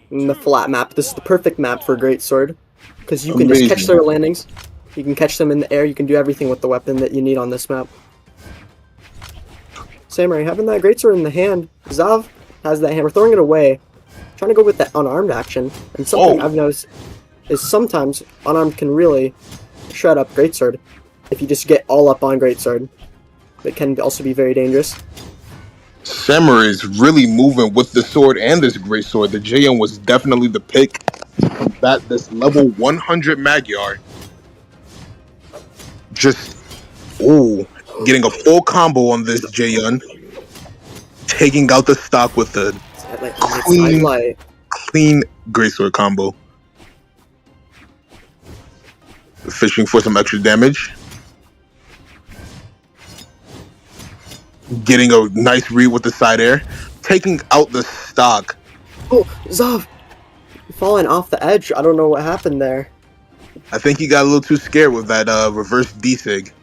in the flat map. This is the perfect map for Greatsword, because you can Amazing. just catch their landings. You can catch them in the air. You can do everything with the weapon that you need on this map. Samuray having that Greatsword in the hand. Zav has that hammer, throwing it away, trying to go with that unarmed action. And something I've noticed is sometimes unarmed can really shred up Greatsword if you just get all up on Greatsword. It can also be very dangerous. Samurai is really moving with the sword and this great sword. The JM was definitely the pick. This level 100 Magyar. Just, getting a full combo on this Jaehyun. Taking out the stock with a clean greatsword combo. Fishing for some extra damage. Getting a nice read with the side air. Taking out the stock. Oh, Zav! Falling off the edge. I don't know what happened there. I think he got a little too scared with that reverse D-Sig.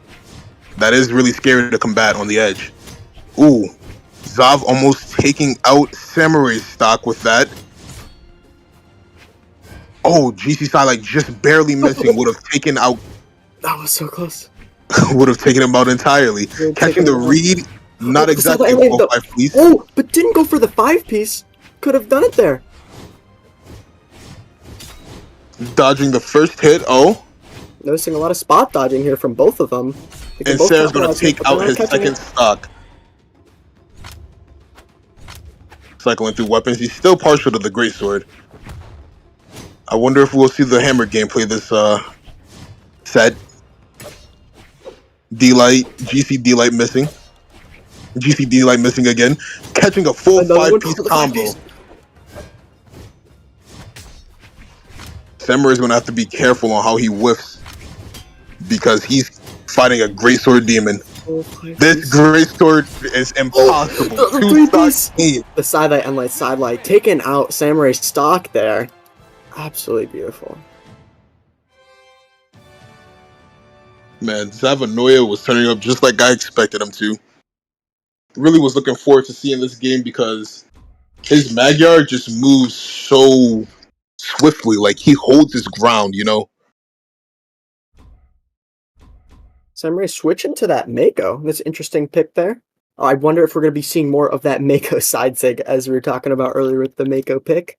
That is really scary to combat on the edge. Ooh. Zav almost taking out Samurai's stock with that. Oh, GC Side just barely missing. Would have taken out. That was so close. Would have taken him out entirely. Catching the read, not exactly a 4-5 piece. Oh, but didn't go for the 5-piece. Could have done it there. Dodging the first hit. Oh. Noticing a lot of spot dodging here from both of them. And Sarah's going to take out his second stock. Cycling through weapons. He's still partial to the Greatsword. I wonder if we'll see the hammer gameplay this set. D-Light, GC D-Light missing. GC D-Light missing again. Catching a full 5-piece combo. Samurai's going to have to be careful on how he whiffs, because he's fighting a Greatsword demon. This Greatsword is impossible. The side-light and light side-light taking out Samurai's stock there. Absolutely beautiful. Man, Zavanoia was turning up just like I expected him to. Really was looking forward to seeing this game because his Magyar just moves so swiftly. Like, he holds his ground, you know? Samurai switching to that Mako. That's an interesting pick there. I wonder if we're going to be seeing more of that Mako side sig as we were talking about earlier with the Mako pick.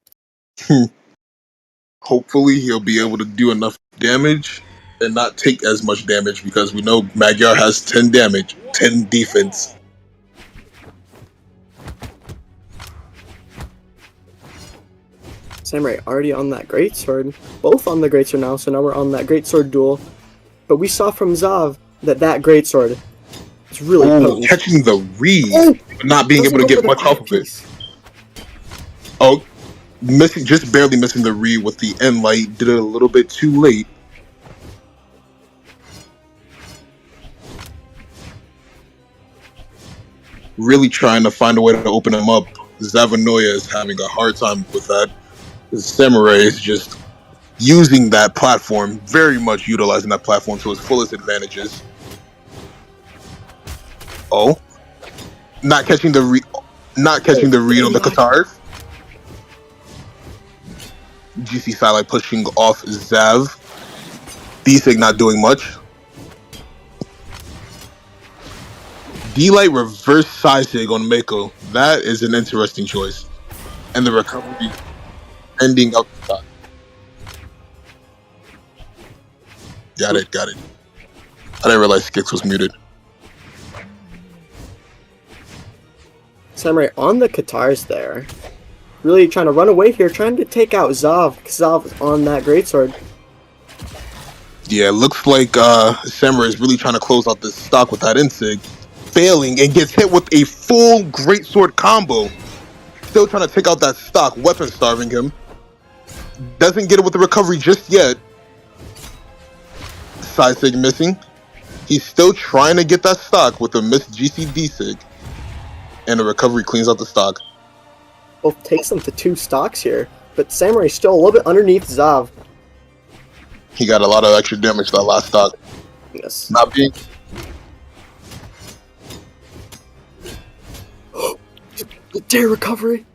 Hopefully he'll be able to do enough damage and not take as much damage, because we know Magyar has 10 damage, 10 defense. Samurai already on that Greatsword. Both on the Greatsword now, so now we're on that Greatsword duel. But we saw from Zav that Greatsword is really potent. Catching the read, but not being able to get much off of it. Oh, just barely missing the read with the end light. Did it a little bit too late. Really trying to find a way to open him up. Zavanoia is having a hard time with that. Samurai is just using that platform, very much utilizing that platform to its fullest advantages. Oh, not catching the read on the Katars. GC Side pushing off Zav. D-Sig not doing much. D-Light reverse side sig on Mako. That is an interesting choice. And the recovery ending out the top. Got it. I didn't realize Skix was muted. Samurai on the Katars there. Really trying to run away here, trying to take out Zav. Zav on that Greatsword. Yeah, it looks like Samurai is really trying to close out this stock with that Insig. Failing and gets hit with a full Greatsword combo. Still trying to take out that stock, weapon starving him. Doesn't get it with the recovery just yet. Side sig missing. He's still trying to get that stock with a missed GCD sig. And the recovery cleans out the stock. Both takes them to 2 stocks here, but Samurai's still a little bit underneath Zav. He got a lot of extra damage that last stock. Yes. Not being... The dare recovery.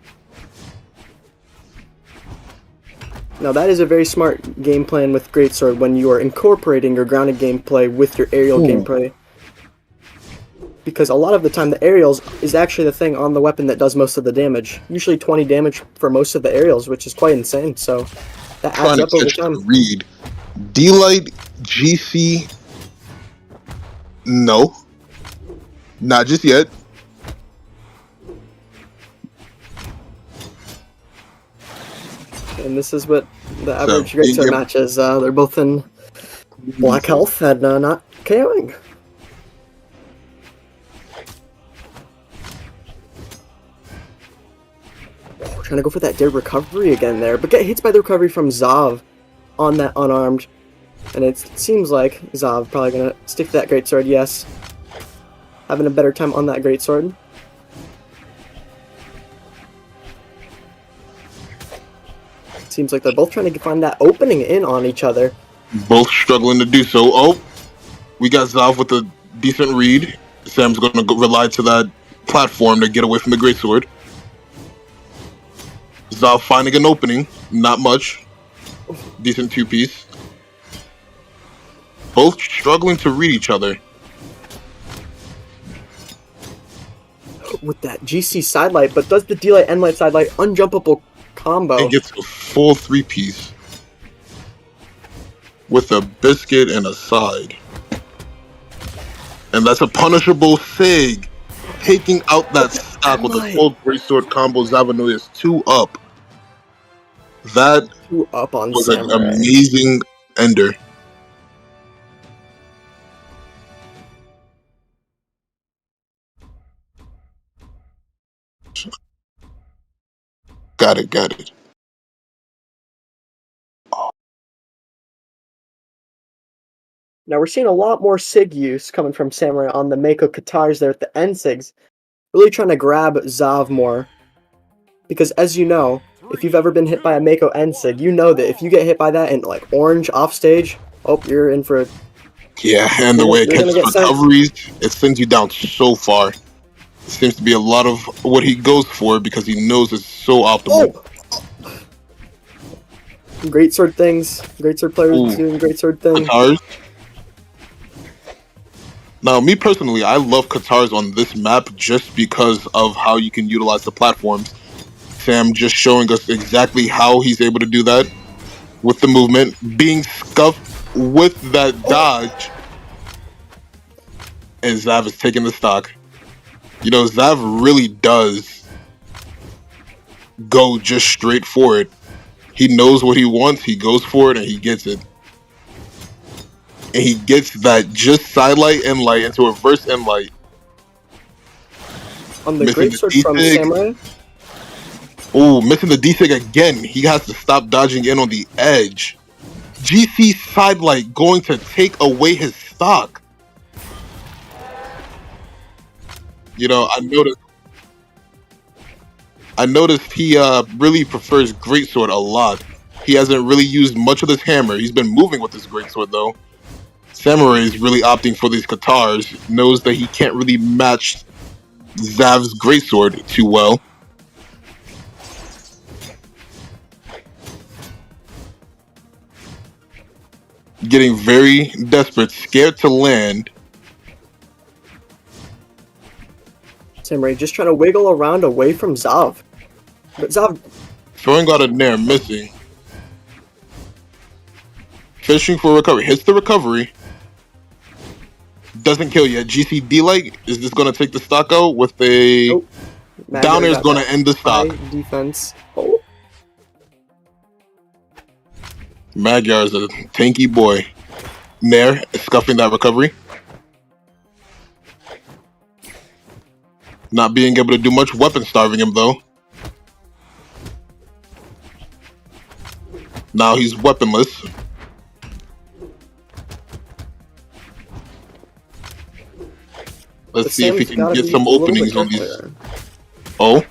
Now that is a very smart game plan with Greatsword when you are incorporating your grounded gameplay with your aerial gameplay. Because a lot of the time the aerials is actually the thing on the weapon that does most of the damage. Usually 20 damage for most of the aerials, which is quite insane, so that adds up over time. Read. D-Light, GC... No. Not just yet. And this is what the average Greatsword match is. They're both in black health and not KOing. Trying to go for that dead recovery again there, but get hit by the recovery from Zav on that unarmed. And it seems like Zav probably going to stick to that Greatsword, yes. Having a better time on that Greatsword. Seems like they're both trying to find that opening in on each other. Both struggling to do so. Oh, we got Zav with a decent read. Sam's going to rely to that platform to get away from the Greatsword. Zav finding an opening. Not much. Decent two-piece. Both struggling to read each other. With that GC sidelight, but does the D-Light End-Light sidelight unjumpable combo. And gets a full three-piece. With a biscuit and a side. And that's a punishable Sig. Taking out that stock with a full Greatsword combo. Zavanoia is 2 up. That 2 up on was Samuray. an amazing ender. Got it. Now we're seeing a lot more Sig use coming from Samurai on the Mako Katars there at the end Sigs. Really trying to grab Zav more. Because as you know, if you've ever been hit by a Mako end Sig, you know that if you get hit by that in like orange off stage, oh, you're in for a... Yeah, and the way it catches recoveries, it sends you down so far. It seems to be a lot of what he goes for because he knows it's so optimal. Oh! Greatsword things. Greatsword players doing Greatsword things. Katars. Now, me personally, I love Katars on this map just because of how you can utilize the platforms. Sam just showing us exactly how he's able to do that with the movement, being scuffed with that dodge. And Zav is taking the stock. You know, Zav really does go just straight for it. He knows what he wants, he goes for it, and he gets it. And he gets that just sidelight and light into reverse and light. On the Greatsword from Samurai? Oh, missing the D-Sig again. He has to stop dodging in on the edge. GC sidelight going to take away his stock. You know, I noticed he really prefers Greatsword a lot. He hasn't really used much of this hammer. He's been moving with this Greatsword though. Samurai is really opting for these Katars. Knows that he can't really match Zav's Greatsword too well. Getting very desperate, scared to land. Samurai just trying to wiggle around away from Zav. But Zav... Throwing out a Nair, missing. Fishing for recovery. Hits the recovery. Doesn't kill yet. GC D-Light. Is this going to take the stock out with a... Nope. Down air is going to end the stock. Defense. Oh. Magyar is a tanky boy. Nair scuffing that recovery. Not being able to do much, weapon starving him though. Now he's weaponless. Let's see if he can get some openings on these. Oh.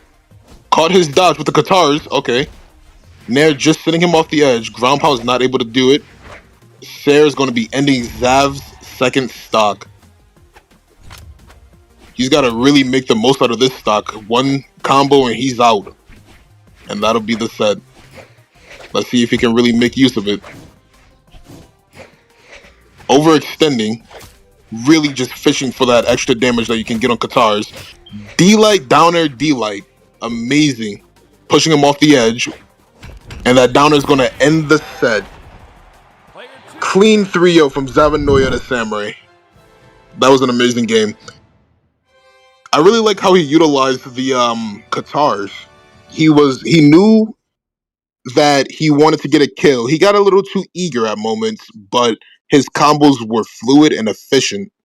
Caught his dodge with the Katars. Okay. Nair just sitting him off the edge. Ground pound is not able to do it. Sair is going to be ending Zav's second stock. He's got to really make the most out of this stock. One combo and he's out. And that'll be the set. Let's see if he can really make use of it. Overextending, really just fishing for that extra damage that you can get on Katars. D-Light, down air, D-Light. Amazing. Pushing him off the edge. And that downer is going to end the set. Clean 3-0 from Zavanoia to Samuray. That was an amazing game. I really like how he utilized the Katars. He knew that he wanted to get a kill. He got a little too eager at moments, but his combos were fluid and efficient.